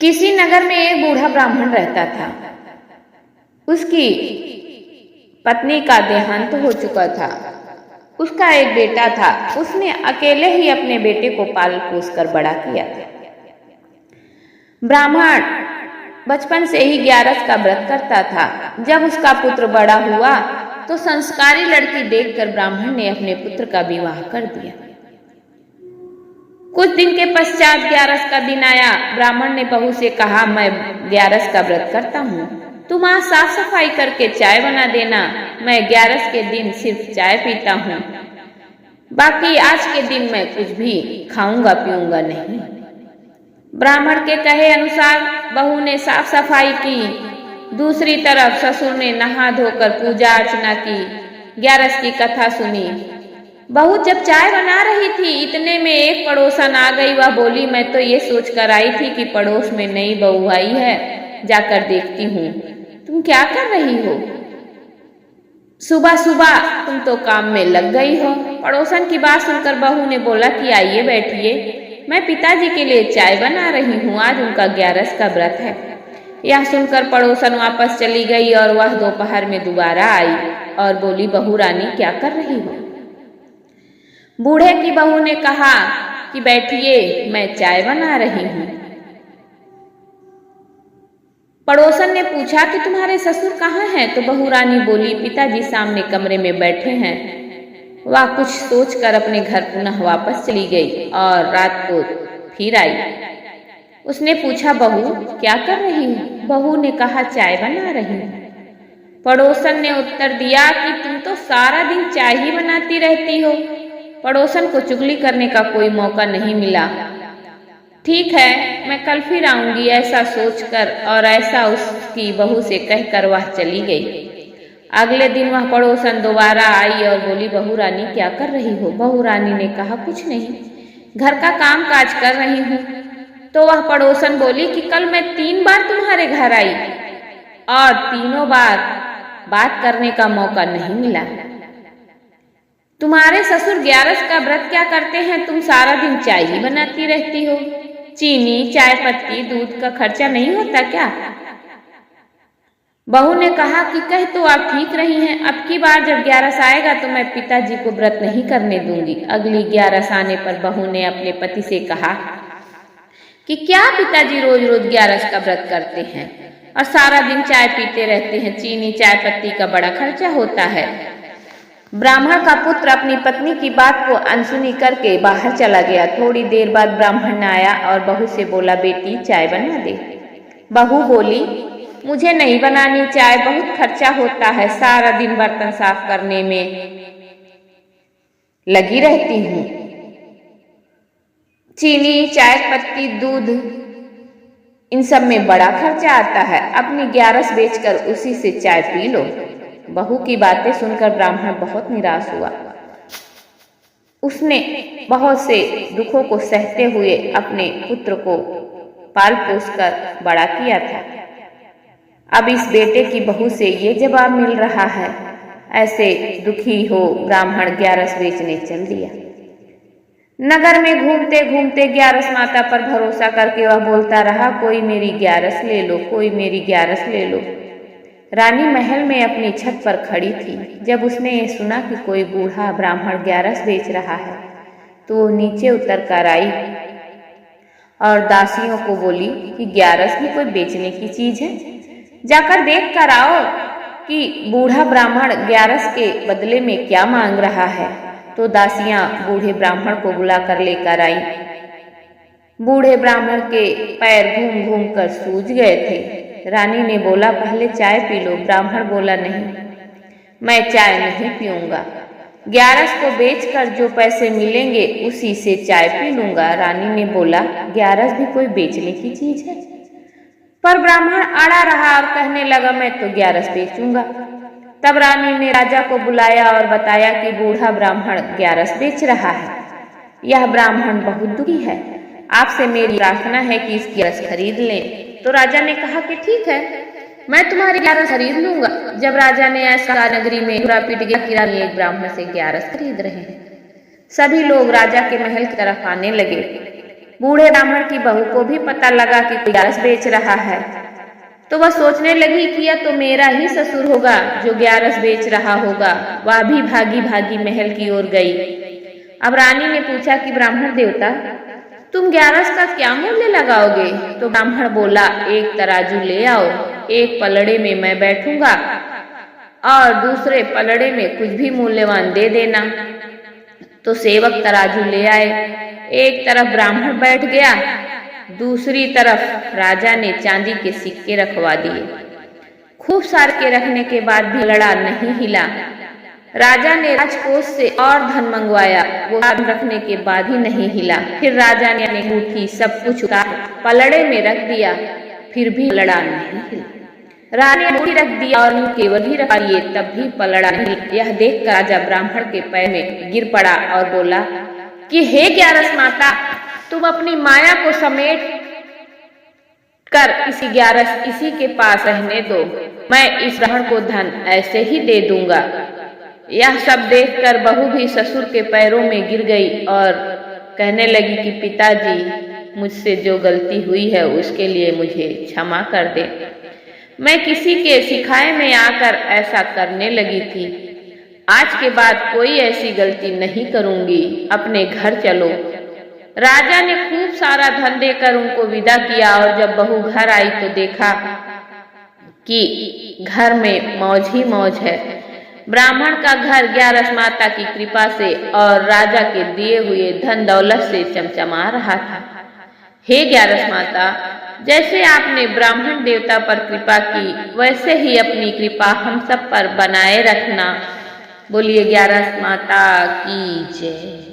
किसी नगर में एक बूढ़ा ब्राह्मण रहता था। उसकी पत्नी का देहांत हो चुका था। उसका एक बेटा था। उसने अकेले ही अपने बेटे को पाल पोस कर बड़ा किया था। ब्राह्मण बचपन से ही ग्यारस का व्रत करता था। जब उसका पुत्र बड़ा हुआ तो संस्कारी लड़की देखकर ब्राह्मण ने अपने पुत्र का विवाह कर दिया। कुछ दिन के पश्चात ग्यारस का दिन आया। ब्राह्मण ने बहू से कहा, मैं ग्यारस का व्रत करता हूँ, तुम आज साफ सफाई करके चाय बना देना। मैं ग्यारस के दिन सिर्फ चाय पीता हूँ, बाकी आज के दिन मैं कुछ भी खाऊंगा पीऊंगा नहीं। ब्राह्मण के कहे अनुसार बहू ने साफ सफाई की। दूसरी तरफ ससुर ने नहा धोकर पूजा अर्चना की, ग्यारस की कथा सुनी। बहू जब चाय बना रही थी, इतने में एक पड़ोसन आ गई। वह बोली, मैं तो ये सोच कर आई थी कि पड़ोस में नई बहू आई है, जाकर देखती हूँ। तुम क्या कर रही हो? सुबह सुबह तुम तो काम में लग गई हो। पड़ोसन की बात सुनकर बहू ने बोला कि आइए बैठिए, मैं पिताजी के लिए चाय बना रही हूँ, आज उनका ग्यारस का व्रत है। यह सुनकर पड़ोसन वापस चली गई और वह दोपहर में दोबारा आई और बोली, बहू रानी क्या कर रही हो? बूढ़े की बहू ने कहा कि बैठिए, मैं चाय बना रही हूँ। पड़ोसन ने पूछा कि तुम्हारे ससुर कहाँ हैं? तो बहू रानी बोली, पिताजी सामने कमरे में बैठे हैं। वह कुछ सोचकर अपने घर पुनः वापस चली गई और रात को फिर आई। उसने पूछा, बहू क्या कर रही हो? बहू ने कहा, चाय बना रही हूँ। पड़ोसन ने उत्तर दिया कि तुम तो सारा दिन चाय ही बनाती रहती हो। पड़ोसन को चुगली करने का कोई मौका नहीं मिला। ठीक है, मैं कल फिर आऊंगी, ऐसा सोचकर और ऐसा उसकी बहू से कहकर वह चली गई। अगले दिन वह पड़ोसन दोबारा आई और बोली, बहू रानी क्या कर रही हो? बहू रानी ने कहा, कुछ नहीं, घर का काम काज कर रही हूँ। तो वह पड़ोसन बोली कि कल मैं 3 बार तुम्हारे घर आई और तीनों बार बात करने का मौका नहीं मिला। तुम्हारे ससुर ग्यारस का व्रत क्या करते हैं? तुम सारा दिन चाय ही बनाती रहती हो। चीनी, चाय पत्ती, दूध का खर्चा नहीं होता क्या? बहू ने कहा कि कह तो आप ठीक रही हैं, अब की बार जब ग्यारस आएगा तो मैं पिताजी को व्रत नहीं करने दूंगी। अगली ग्यारस आने पर बहू ने अपने पति से कहा कि क्या पिताजी रोज रोज ग्यारस का व्रत करते हैं और सारा दिन चाय पीते रहते हैं, चीनी चाय पत्ती का बड़ा खर्चा होता है। ब्राह्मण का पुत्र अपनी पत्नी की बात को अनसुनी करके बाहर चला गया। थोड़ी देर बाद ब्राह्मण आया और बहू से बोला, बेटी चाय बना दे। बहू बोली, मुझे नहीं बनानी चाय, बहुत खर्चा होता है, सारा दिन बर्तन साफ करने में लगी रहती हूँ। चीनी, चाय पत्ती, दूध, इन सब में बड़ा खर्चा आता है, अपनी ग्यारस बेचकर उसी से चाय पी लो। बहू की बातें सुनकर ब्राह्मण बहुत निराश हुआ। उसने बहुत से दुखों को सहते हुए अपने पुत्र को पाल पोस कर बड़ा किया था। अब इस बेटे की बहू से ये जवाब मिल रहा है। ऐसे दुखी हो ब्राह्मण ग्यारस बेचने चल दिया। नगर में घूमते घूमते ग्यारस माता पर भरोसा करके वह बोलता रहा, कोई मेरी ग्यारस ले लो, कोई मेरी ग्यारस ले लो। रानी महल में अपनी छत पर खड़ी थी। जब उसने ये सुना कि कोई बूढ़ा ब्राह्मण ग्यारस बेच रहा है तो वो नीचे उतर कर आई और दासियों को बोली कि ग्यारस भी कोई बेचने की चीज है, जाकर देख कर आओ कि बूढ़ा ब्राह्मण ग्यारस के बदले में क्या मांग रहा है। तो दासियां बूढ़े ब्राह्मण को बुलाकर लेकर आई। बूढ़े ब्राह्मण के पैर घूम घूम कर सूज गए थे। रानी ने बोला, पहले चाय पी लो। ब्राह्मण बोला, नहीं, मैं चाय नहीं पीऊंगा, ग्यारस को बेचकर जो पैसे मिलेंगे उसी से चाय पी लूंगा। रानी ने बोला, ग्यारस भी कोई बेचने की चीज है? पर ब्राह्मण अड़ा रहा और कहने लगा, मैं तो ग्यारस बेचूंगा। तब रानी ने राजा को बुलाया और बताया कि बूढ़ा ब्राह्मण ग्यारस बेच रहा है। यह ब्राह्मण बहुत दुखी है, आपसे मेरी प्रार्थना है कि इस ग्यारस खरीद लें। तो राजा ने कहा कि ठीक है, मैं तुम्हारी ग्यारस खरीद लूंगा। जब राजा ने ऐसा नगरी में पूरा पीट गया कि रानी एक ब्राह्मण से ग्यारस खरीद रहे हैं। सभी लोग राजा के महल की तरफ आने लगे। बूढ़े ब्राह्मण की बहू को भी पता लगा कि कोई ग्यारस बेच रहा है, तो वह सोचने लगी कि यह तो मेरा ही ससुर होगा जो ग्यारस बेच रहा होगा। वह भी भागी भागी महल की ओर गई। अब रानी ने पूछा कि ब्राह्मण देवता, तुम ग्यारस का क्या मूल्य लगाओगे? तो ब्राह्मण बोला, एक तराजू ले आओ, एक पलड़े में मैं बैठूंगा और दूसरे पलड़े में कुछ भी मूल्यवान दे देना। तो सेवक तराजू ले आए। एक तरफ ब्राह्मण बैठ गया, दूसरी तरफ राजा ने चांदी के सिक्के रखवा दिए। खूब सारे के रखने के बाद भी लड़ा नहीं हिला। राजा ने राजकोष से और धन मंगवाया, वो रखने के बाद ही नहीं हिला। फिर राजा ने अंगूठी सब कुछ उतार पलड़े में रख दिया, फिर भी लड़ा नहीं हिला। रानी ने अंगूठी रख दिया और केवल भी रख दिए, तब भी पलड़ा नहीं। यह देखकर राजा ब्राह्मण के पैर में गिर पड़ा और बोला कि हे ग्यारस माता, तुम अपनी माया को समेट कर इसी के पास रहने दो, मैं इस ब्राह्मण को धन ऐसे ही दे दूंगा। यह सब देखकर बहू भी ससुर के पैरों में गिर गई और कहने लगी कि पिताजी, मुझसे जो गलती हुई है उसके लिए मुझे क्षमा कर दे। मैं किसी के सिखाए में आकर ऐसा करने लगी थी। आज के बाद कोई ऐसी गलती नहीं करूंगी, अपने घर चलो। राजा ने खूब सारा धन देकर उनको विदा किया और जब बहू घर आई तो देखा कि घर में मौज ही मौज है। ब्राह्मण का घर ग्यारस माता की कृपा से और राजा के दिए हुए धन दौलत से चमचमा रहा था। हे ग्यारस माता, जैसे आपने ब्राह्मण देवता पर कृपा की, वैसे ही अपनी कृपा हम सब पर बनाए रखना। बोलिए ग्यारस माता की जय।